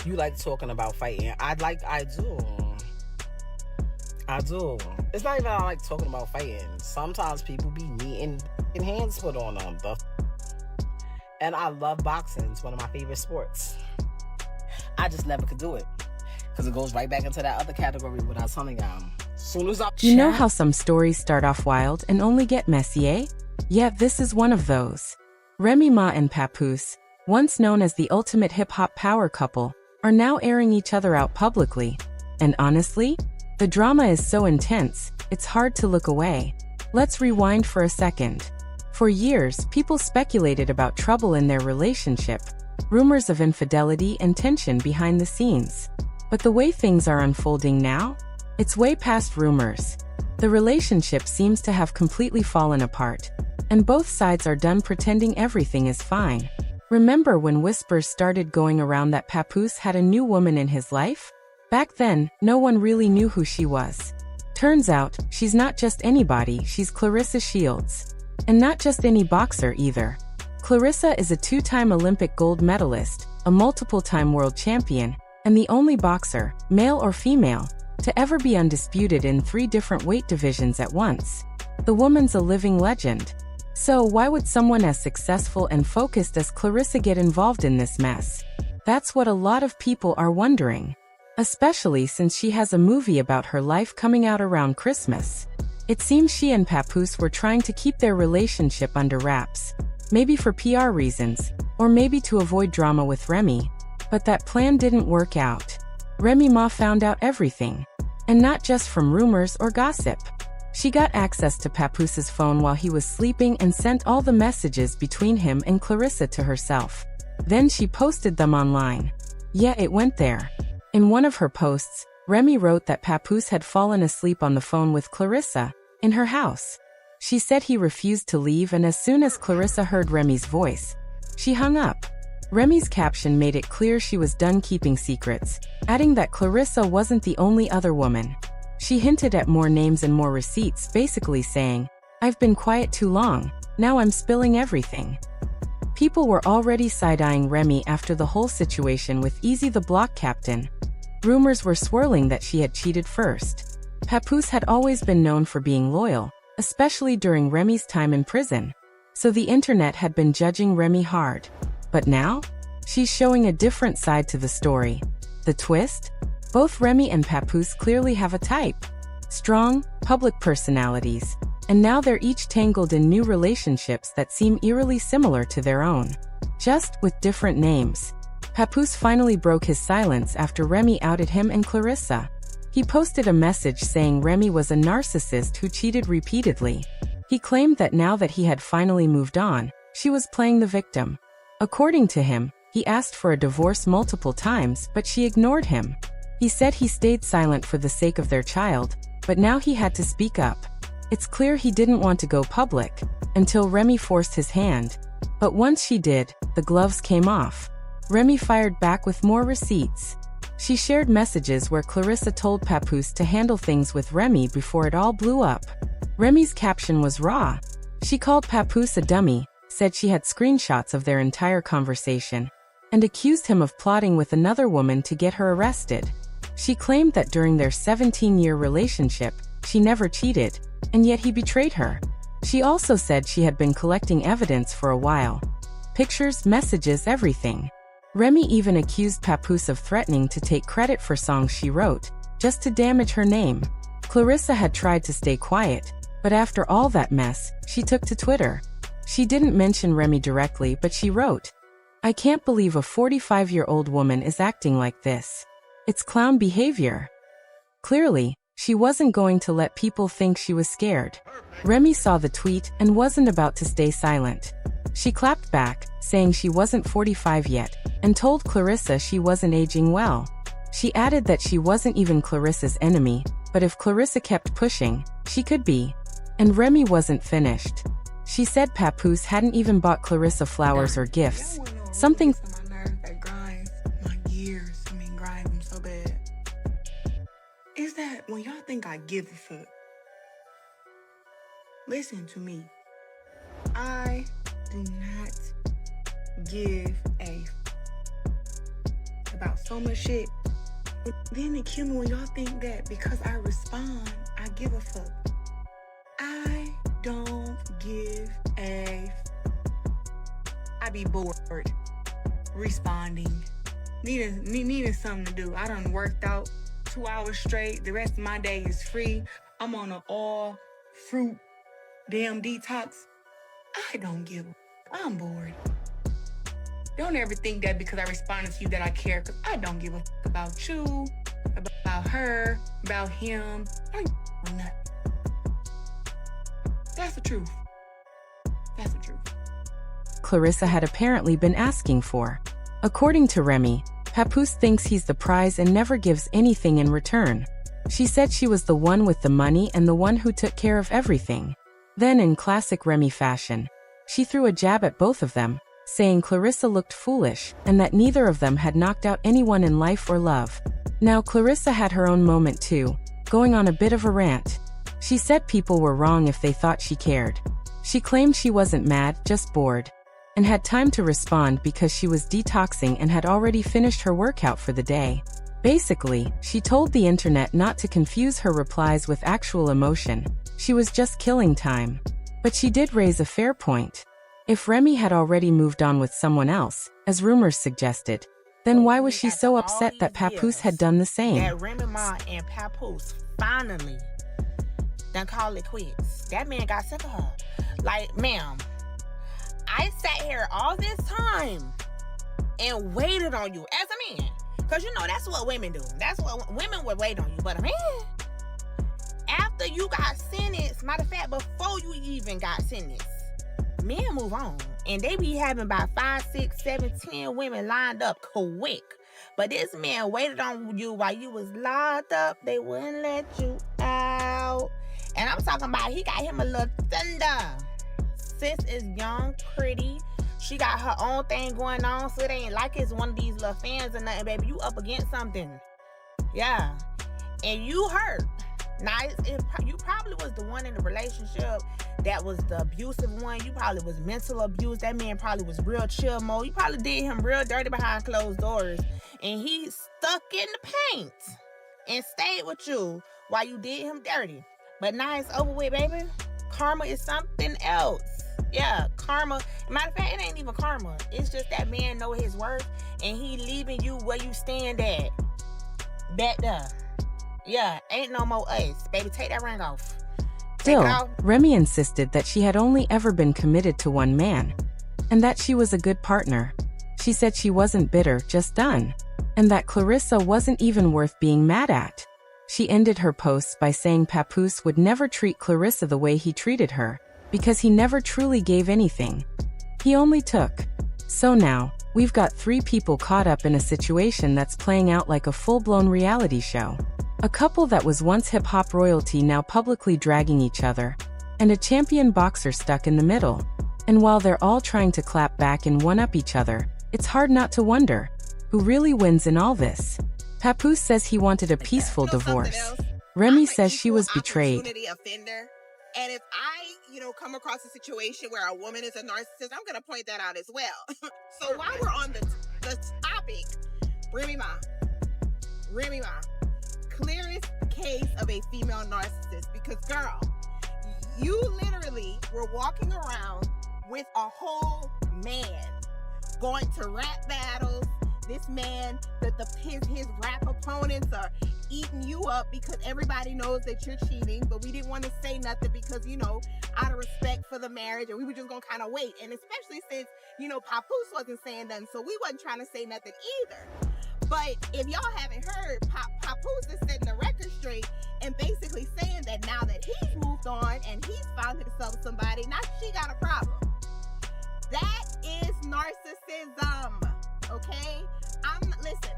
You like talking about fighting. I do. I do. It's not even I like talking about fighting. Sometimes people be needing hands put on them. And I love boxing. It's one of my favorite sports. I just never could do it. Because it goes right back into that other category what I was telling y'all. Soon as You know how some stories start off wild and only get messy, eh? Yeah, this is one of those. Remy Ma and Papoose, once known as the ultimate hip-hop power couple, are now airing each other out publicly. And honestly, the drama is so intense, it's hard to look away. Let's rewind for a second. For years, people speculated about trouble in their relationship, rumors of infidelity and tension behind the scenes. But the way things are unfolding now, it's way past rumors. The relationship seems to have completely fallen apart, and both sides are done pretending everything is fine. Remember when whispers started going around that Papoose had a new woman in his life? Back then, no one really knew who she was. Turns out, she's not just anybody, she's Claressa Shields. And not just any boxer either. Claressa is a two-time Olympic gold medalist, a multiple-time world champion, and the only boxer, male or female, to ever be undisputed in 3 different weight divisions at once. The woman's a living legend. So why would someone as successful and focused as Claressa get involved in this mess? That's what a lot of people are wondering. Especially since she has a movie about her life coming out around Christmas. It seems she and Papoose were trying to keep their relationship under wraps. Maybe for PR reasons, or maybe to avoid drama with Remy. But that plan didn't work out. Remy Ma found out everything. And not just from rumors or gossip. She got access to Papoose's phone while he was sleeping and sent all the messages between him and Claressa to herself. Then she posted them online. Yeah, it went there. In one of her posts, Remy wrote that Papoose had fallen asleep on the phone with Claressa, in her house. She said he refused to leave, and as soon as Claressa heard Remy's voice, she hung up. Remy's caption made it clear she was done keeping secrets, adding that Claressa wasn't the only other woman. She hinted at more names and more receipts, basically saying, "I've been quiet too long, now I'm spilling everything." People were already side-eyeing Remy after the whole situation with Easy the Block Captain. Rumors were swirling that she had cheated first. Papoose had always been known for being loyal, especially during Remy's time in prison. So the internet had been judging Remy hard. But now, she's showing a different side to the story. The twist? Both Remy and Papoose clearly have a type. Strong, public personalities. And now they're each tangled in new relationships that seem eerily similar to their own. Just with different names. Papoose finally broke his silence after Remy outed him and Claressa. He posted a message saying Remy was a narcissist who cheated repeatedly. He claimed that now that he had finally moved on, she was playing the victim. According to him, he asked for a divorce multiple times, but she ignored him. He said he stayed silent for the sake of their child, but now he had to speak up. It's clear he didn't want to go public, until Remy forced his hand. But once she did, the gloves came off. Remy fired back with more receipts. She shared messages where Claressa told Papoose to handle things with Remy before it all blew up. Remy's caption was raw. She called Papoose a dummy, said she had screenshots of their entire conversation, and accused him of plotting with another woman to get her arrested. She claimed that during their 17-year relationship, she never cheated, and yet he betrayed her. She also said she had been collecting evidence for a while. Pictures, messages, everything. Remy even accused Papoose of threatening to take credit for songs she wrote, just to damage her name. Claressa had tried to stay quiet, but after all that mess, she took to Twitter. She didn't mention Remy directly, but she wrote, "I can't believe a 45-year-old woman is acting like this. It's clown behavior." Clearly, she wasn't going to let people think she was scared. Remy saw the tweet and wasn't about to stay silent. She clapped back, saying she wasn't 45 yet, and told Claressa she wasn't aging well. She added that she wasn't even Claressa's enemy, but if Claressa kept pushing, she could be. And Remy wasn't finished. She said Papoose hadn't even bought Claressa flowers or gifts. Something my nerves that grinds my gears. Grinds them so bad. Is that when y'all think I give a fuck? Listen to me. I do not give a about so much shit. But then it kill me when y'all think that because I respond, I give a fuck. I don't give a I be bored responding, needing something to do. I done worked out 2 hours straight. The rest of my day is free. I'm on an all fruit damn detox. I don't give a I'm bored. Don't ever think that because I responded to you that I care, because I don't give a fuck about you, about her, about him. I don't give a nothing. That's the truth. That's the truth. Claressa had apparently been asking for. According to Remy, Papoose thinks he's the prize and never gives anything in return. She said she was the one with the money and the one who took care of everything. Then, in classic Remy fashion, she threw a jab at both of them, saying Claressa looked foolish and that neither of them had knocked out anyone in life or love. Now, Claressa had her own moment too, going on a bit of a rant. She said people were wrong if they thought she cared. She claimed she wasn't mad, just bored, and had time to respond because she was detoxing and had already finished her workout for the day. Basically, she told the internet not to confuse her replies with actual emotion. She was just killing time. But she did raise a fair point. If Remy had already moved on with someone else, as rumors suggested, then why was she so upset that Papoose had done the same? That Remy Ma and Papoose finally done call it quits. That man got sick of her. Like, ma'am, I sat here all this time and waited on you as a man. Because, you know, that's what women do. That's what women would wait on you. But a man, after you got sentenced, matter of fact, before you even got sentenced, men move on. And they be having about 5, 6, 7, 10 women lined up quick. But this man waited on you while you was locked up. They wouldn't let you out. And I'm talking about he got him a little thunder. Sis is young, pretty. She got her own thing going on, so it ain't like it's one of these little fans or nothing, baby. You up against something. Yeah. And you hurt. Now, you probably was the one in the relationship that was the abusive one. You probably was mental abuse. That man probably was real chill mode. You probably did him real dirty behind closed doors. And he stuck in the paint and stayed with you while you did him dirty. But now it's over with, baby. Karma is something else. Yeah, karma. Matter of fact, it ain't even karma. It's just that man know his worth and he leaving you where you stand at. Back there. Yeah, ain't no more us. Baby, take that ring off. Still, Remy insisted that she had only ever been committed to one man, and that she was a good partner. She said she wasn't bitter, just done, and that Claressa wasn't even worth being mad at. She ended her posts by saying Papoose would never treat Claressa the way he treated her, because he never truly gave anything. He only took. So now, we've got 3 people caught up in a situation that's playing out like a full-blown reality show. A couple that was once hip-hop royalty now publicly dragging each other, and a champion boxer stuck in the middle. And while they're all trying to clap back and one-up each other, it's hard not to wonder, who really wins in all this? Papoose says he wanted a peaceful divorce. Remy says she was betrayed. Offender. And if I, come across a situation where a woman is a narcissist, I'm going to point that out as well. So while we're on the topic, Remy Ma, clearest case of a female narcissist, because girl, you literally were walking around with a whole man going to rap battles. This man, his rap opponents are eating you up because everybody knows that you're cheating, but we didn't want to say nothing because, out of respect for the marriage, and we were just going to kind of wait. And especially since, Papoose wasn't saying nothing, so we wasn't trying to say nothing either. But if y'all haven't heard, Papoose is setting the record straight and basically saying that now that he's moved on and he's found himself with somebody, now she got a problem. That is narcissism, okay?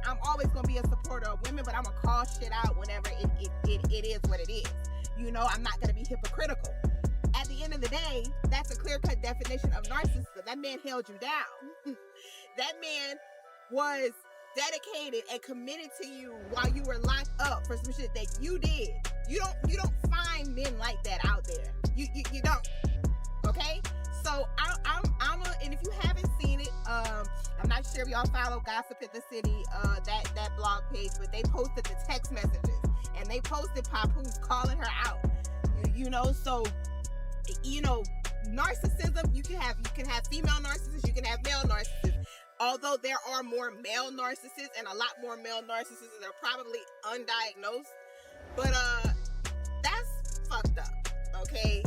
I'm always going to be a supporter of women, but I'm going to call shit out whenever it is what it is. I'm not going to be hypocritical. At the end of the day, that's a clear-cut definition of narcissism. That man held you down. That man was dedicated and committed to you while you were locked up for some shit that you did. You don't find men like that out there. You don't. Okay? So and if you haven't seen it, I'm not sure if y'all follow Gossip in the City, that blog page, but they posted the text messages and they posted Papoose calling her out. You know, so narcissism, you can have female narcissists, you can have male narcissists. Although there are more male narcissists and a lot more male narcissists that are probably undiagnosed, but that's fucked up. Okay,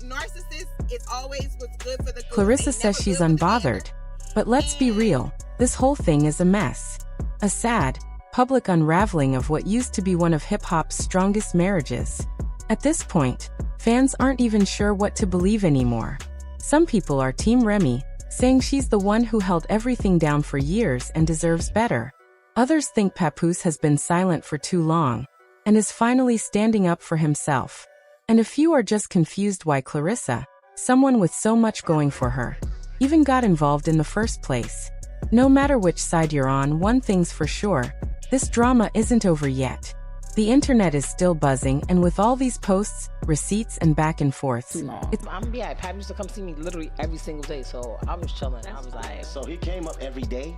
narcissist is always what's good for the good. Claressa says she's unbothered. But let's be real, this whole thing is a mess. A sad, public unraveling of what used to be one of hip-hop's strongest marriages. At this point, fans aren't even sure what to believe anymore. Some people are Team Remy, saying she's the one who held everything down for years and deserves better. Others think Papoose has been silent for too long, and is finally standing up for himself. And a few are just confused why Claressa, someone with so much going for her, even got involved in the first place. No matter which side you're on, one thing's for sure, this drama isn't over yet. The internet is still buzzing, and with all these posts, receipts, and back and forths, I'm gonna be like, Pat used to come see me literally every single day, so I was chilling. I was like, so he came up every day?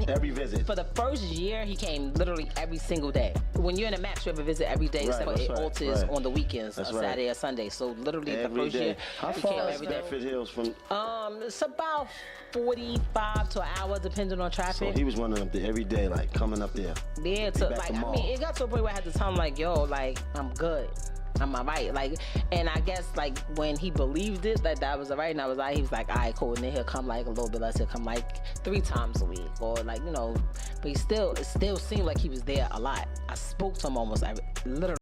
Every visit? For the first year, he came literally every single day. When you're in a match, you have a visit every day, except for it alters on the weekends, Saturday or Sunday. So literally every the first year, how he far came is every day. Bedford Hills from? It's about 45 to an hour, depending on traffic. So he was running up there every day, like coming up there. Yeah, it got to a point where I had to tell him, like, yo, like, I'm good. I'm alright. Like, and I guess, like, when he believed it, that was alright, and I was like, he was like, alright, cool. And then he'll come like a little bit less. He'll come like 3 times a week, or like, but it still seemed like he was there a lot. I spoke to him almost literally.